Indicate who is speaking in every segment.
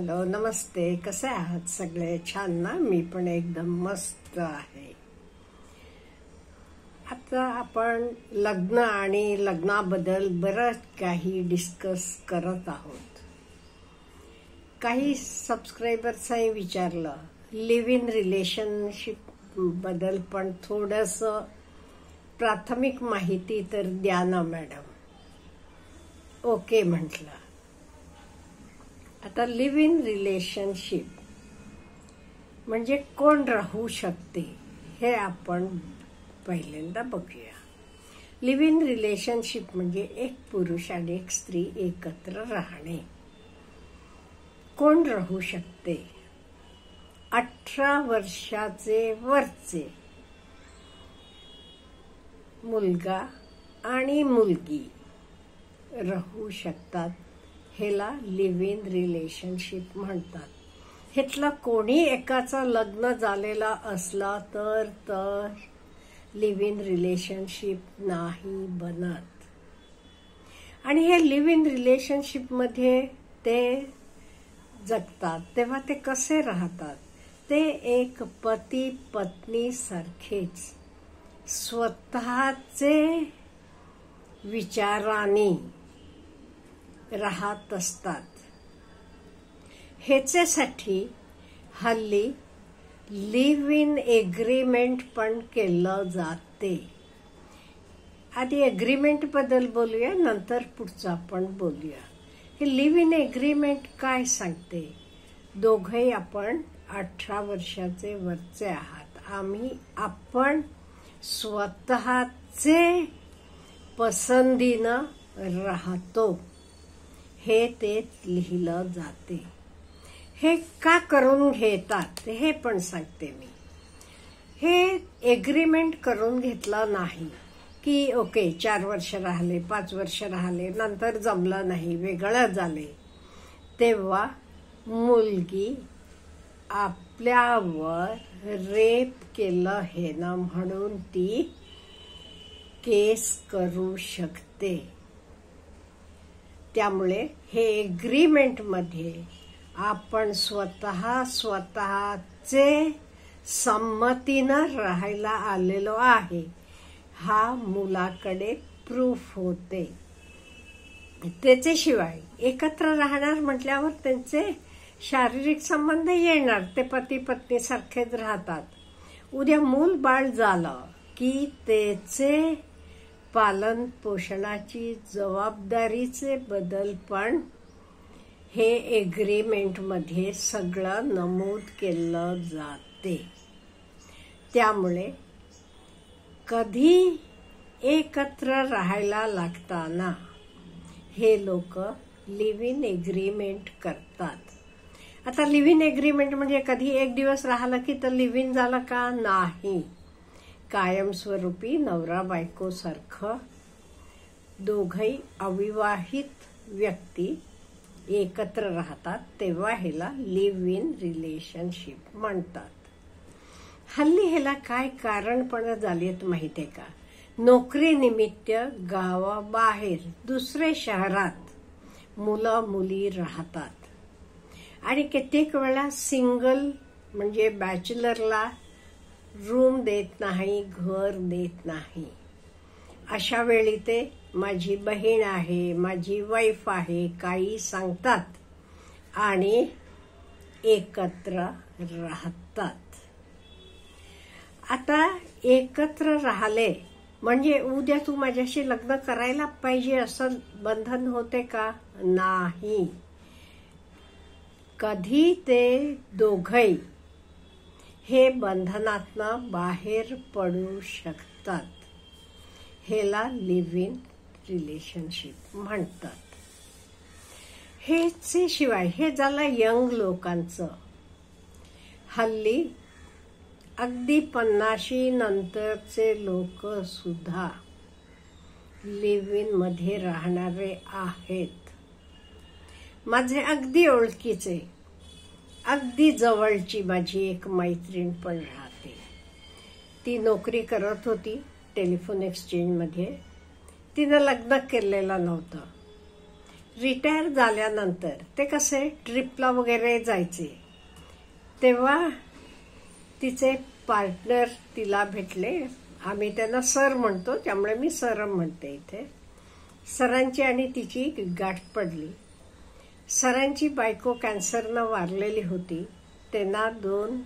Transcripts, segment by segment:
Speaker 1: Hello, नमस्ते. कसे आहात सगळे? छान ना? मी पण एकदम मस्त आहे. आता आपण लग्न आणि लग्नाबद्दल बरंच काही डिस्कस करत आहोत. काही सबस्क्रायबर्सही विचारलं लिव्ह इन रिलेशनशिप बद्दल पण थोडंसं प्राथमिक माहिती तर द्या ना मॅडम. ओके म्हटलं. आता लिव्ह इन रिलेशनशिप म्हणजे कोण राहू शकते हे आपण पहिल्यांदा बघूया. लिव्ह इन रिलेशनशिप म्हणजे एक पुरुष आणि एक स्त्री एकत्र राहणे. कोण राहू शकते? 18 वर्षाचे वरचे मुलगा आणि मुलगी राहू शकतात. ह्याला लिव्ह इन रिलेशनशिप म्हणतात. ह्यातला कोणी एकाचं लग्न झालेला असला तर लिव्ह इन रिलेशनशिप नाही बनत. आणि हे लिव्ह इन रिलेशनशिप मध्ये ते जगतात तेव्हा ते कसे राहतात? ते एक पती पत्नी सारखेच स्वतःचे विचारांनी राहत असतात. ह्याच्यासाठी हल्ली लिव्ह इन एग्रीमेंट पण केलं जाते. आधी एग्रीमेंट बद्दल बोलूया, नंतर पुढचं आपण बोलूया. हे लिव्ह इन एग्रीमेंट काय सांगते? दोघे आपण 18 वर्षाचे वरचे आहात. आपण स्वतःचे पसंतीनं राहतो हे ते लिहिलं जाते. हे का करून घेतात हे पण सांगते मी. हे एग्रीमेंट करून घेतलं नाही की ओके 4 वर्ष राहिले, 5 वर्ष राहिले, नंतर जमलं नाही, वेगळं झाले, तेव्हा मुलगी आपल्यावर रेप केलं हे ना म्हणून ती केस करू शकते. त्यामुळे हे एग्रीमेंट मध्ये आपण स्वतःचे संमतीनं राहायला आलेलो आहे हा मुलाकडे प्रूफ होते. त्याच्याशिवाय एकत्र राहणार म्हटल्यावर त्यांचे शारीरिक संबंध येणार. ते पती पत्नी सारखेच राहतात. उद्या मूल बाळ झालं की त्याचे पालन पोषणाची जबाबदारीचे बदल पण हे एग्रीमेंट मध्ये सगळं नमूद केलं जाते. त्यामुळे कधी एकत्र राहायला लागताना हे लोक लिव्ह इन एग्रीमेंट करतात. आता लिव्ह इन एग्रीमेंट म्हणजे कधी एक दिवस राहिलं की तर लिव्ह इन झालं का? नाही. कायमस्वरूपी नवरा बायको सारखं दोघही अविवाहित व्यक्ती एकत्र राहतात तेव्हा ह्याला लिव्ह इन रिलेशनशिप म्हणतात. हल्ली ह्याला काय कारण पण झालेत माहितीये का? नोकरी निमित्त गावाबाहेर दुसऱ्या शहरात मुलं मुली राहतात आणि कित्येक वेळा सिंगल म्हणजे बॅचलरला रूम देत नाही, घर देत नाही. अशा वेळी ते माझी बहीण आहे, माझी वाईफ आहे काही सांगतात आणि एकत्र राहतात. आता एकत्र राहिले म्हणजे उद्या तू माझ्याशी लग्न करायला पाहिजे असं बंधन होते का? नाही. कधी ते दोघही हे बंधनातनं बाहेर पडू शकतात. ह्याला लिव्ह इन रिलेशनशिप म्हणतात. ह्याचे शिवाय हे झालं यंग लोकांचं. हल्ली अगदी 50 नंतरचे लोक सुद्धा लिव्ह इन मध्ये राहणारे आहेत. माझे अगदी ओळखीचे अगदी जवळची माझी एक मैत्रीण पण राहते. ती नोकरी करत होती टेलिफोन एक्सचेंज मध्ये. तिनं लग्न केलेलं नव्हतं. रिटायर झाल्यानंतर ते कसे ट्रिपला वगैरे जायचे, तेव्हा तिचे पार्टनर तिला भेटले. आम्ही त्यांना सर म्हणतो, त्यामुळे मी सर म्हणते इथे. सरांची आणि तिची गाठ पडली. सरांची बायको कॅन्सरनं वारलेली होती. त्यांना 2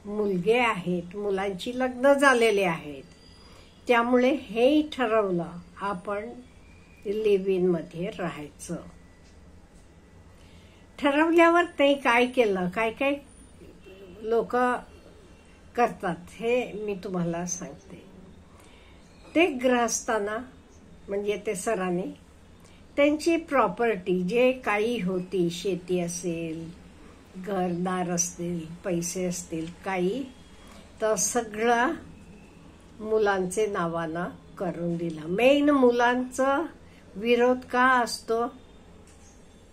Speaker 1: मुलगे आहेत, मुलांची लग्न झालेली आहेत. त्यामुळे हेही ठरवलं आपण लिव्ह इन मध्ये राहायचं. ठरवल्यावर ते काय केलं, काय काय लोक करतात हे मी तुम्हाला सांगते. ते ग्रहस्थांना म्हणजे ते सरांनी त्यांची प्रॉपर्टी जे काही होती, शेती असेल, घरदार असतील, पैसे असतील, काही तर सगळं मुलांचे नावानं करून दिलं. मेन मुलांचा विरोध का असतो,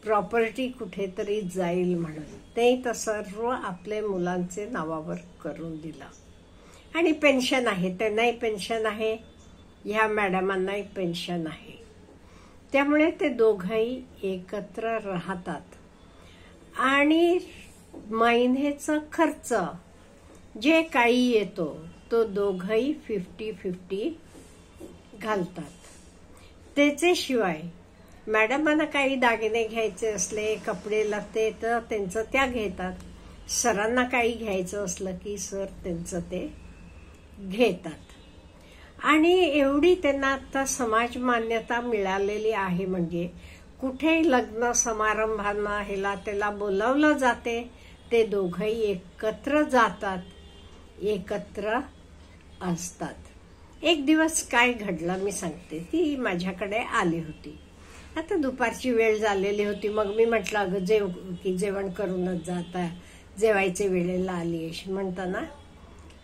Speaker 1: प्रॉपर्टी कुठेतरी जाईल म्हणून. ते तर सर्व आपले मुलांचे नावावर करून दिलं. आणि पेन्शन आहे, त्यांनाही पेन्शन आहे, ह्या मॅडमांनाही पेन्शन आहे. त्यामुळे ते दोघंही एकत्र राहतात आणि महिन्याचा खर्च जे काही येतो तो दोघंही 50-50 घालतात. त्याच्याशिवाय मॅडमांना काही दागिने घ्यायचे असले, कपडे लत्ते तर त्यांचं त्या घेतात. सरांना काही घ्यायचं असलं की सर त्यांचं ते घेतात. आणि एवढी त्यांना आता समाज मान्यता मिळालेली आहे, म्हणजे कुठेही लग्न समारंभांना ह्याला त्याला बोलावलं जाते, ते दोघंही एकत्र जातात, एकत्र असतात. एक दिवस काय घडलं मी सांगते. ती माझ्याकडे आली होती. आता दुपारची वेळ झालेली होती. मग मी म्हटलं, अगं जेवण करूनच जाता, जेवायच्या वेळेला आली अशी म्हणताना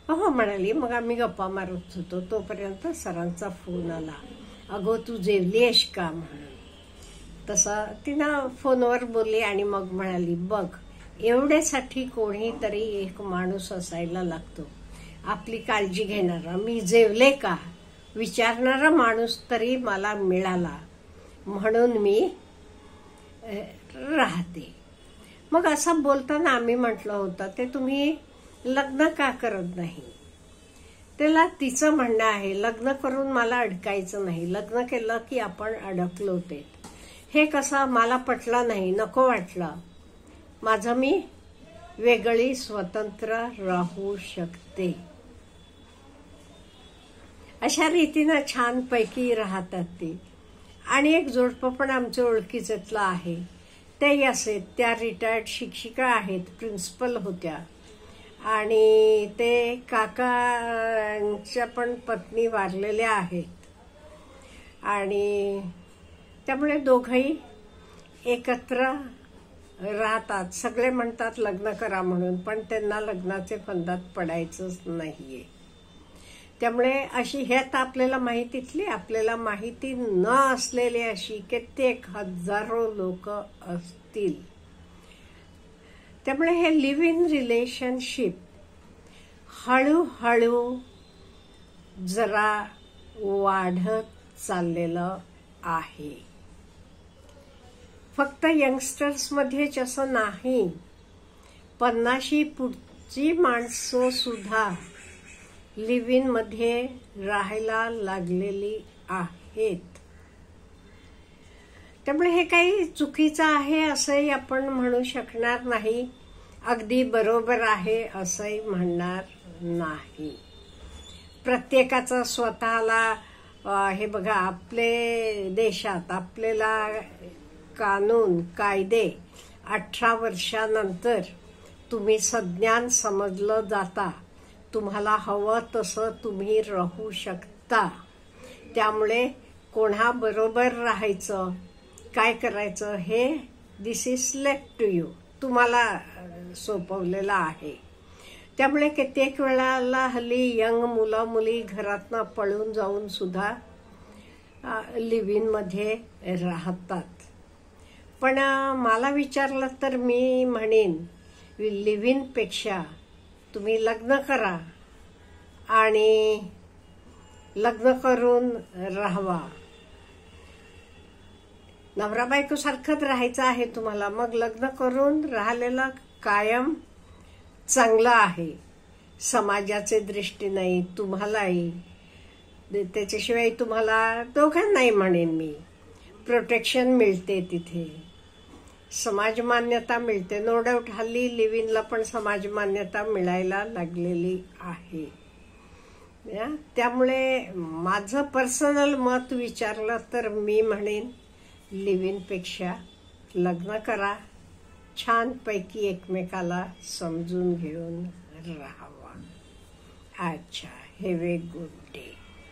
Speaker 1: हो म्हणाली. मग आम्ही गप्पा मारत होतो, तोपर्यंत सरांचा फोन आला. अगो तू जेवली आहेस का म्हणून. तसा तिनं फोनवर बोलली आणि मग म्हणाली, बघ एवढ्यासाठी कोणीतरी एक माणूस असायला लागतो, आपली काळजी घेणारा. मी जेवले का विचारणारा माणूस तरी मला मिळाला, म्हणून मी राहते. मग असं बोलताना आम्ही म्हटलं होतं, ते तुम्ही लग्न का करत नाही. त्याला तिचं म्हणणं आहे, लग्न करून मला अडकायचं नाही, लग्न केलं की आपण अडकलो ते. हे कसं मला पटलं नाही, नको वाटलं. माझं मी वेगळी स्वतंत्र राहू शकते. अशा रीतीनं छानपैकी राहतात ती. आणि एक जोडपं पण आमच्या ओळखीचं आहे. ते असे त्या रिटायर्ड शिक्षिका आहेत, प्रिन्सिपल होत्या. आणि ते काकांच्या पण पत्नी वारलेल्या आहेत. आणि त्यामुळे दोघंही एकत्र राहतात. सगळे म्हणतात लग्न करा म्हणून, पण त्यांना लग्नाचे फंदात पडायचंच नाहीये. त्यामुळे अशी ह्यात आपल्याला माहितीतली आपल्याला माहिती न असलेली अशी कित्येक हजारो लोक असतील. त्यामुळे हे लिव्ह इन रिलेशनशिप हळूहळू जरा वाढत चाललेलं आहे. फक्त यंगस्टर्स मध्येच असं नाही, 50 पुढची माणसं सुद्धा लिव्ह इन मध्ये राहायला लागलेली आहेत. त्यामुळे हे काही चुकीचं आहे असंही आपण म्हणू शकणार नाही, अगदी बरोबर आहे असंही म्हणणार नाही. प्रत्येकाचं स्वतःला हे बघा, आपले देशात आपल्याला कानून कायदे 18 वर्षानंतर तुम्ही सज्ञान समजलं जाता, तुम्हाला हवं तसं तुम्ही राहू शकता. त्यामुळे कोणाबरोबर राहायचं, काय करायचं हे दिस इज लेफ्ट टू यू, तुम्हाला सोपवलेलं आहे. त्यामुळे कित्येक वेळाला हल्ली यंग मुलं मुली घरातनं पळून जाऊन सुद्धा लिव्ह इन मध्ये राहतात. पण मला विचारलं तर मी म्हणेन, लिव्ह इन पेक्षा तुम्ही लग्न करा आणि लग्न करून राहावा. नवरा बायको सारखंच राहायचं आहे तुम्हाला, मग लग्न करून राहिलेलं कायम चांगलं आहे. समाजाचे दृष्टीने तुम्हालाही, त्याच्याशिवाय तुम्हाला दोघांनाही म्हणेन मी, प्रोटेक्शन मिळते, तिथे समाज मान्यता मिळते. नो डाऊट हल्ली लिव्ह इनला पण समाज मान्यता मिळायला लागलेली आहे. त्यामुळे माझं पर्सनल मत विचारलं तर मी म्हणेन लिव्ह इन पेक्षा लग्न करा, छानपैकी एकमेकाला समजून घेऊन राहावा. अच्छा, हॅव ए गुड डे.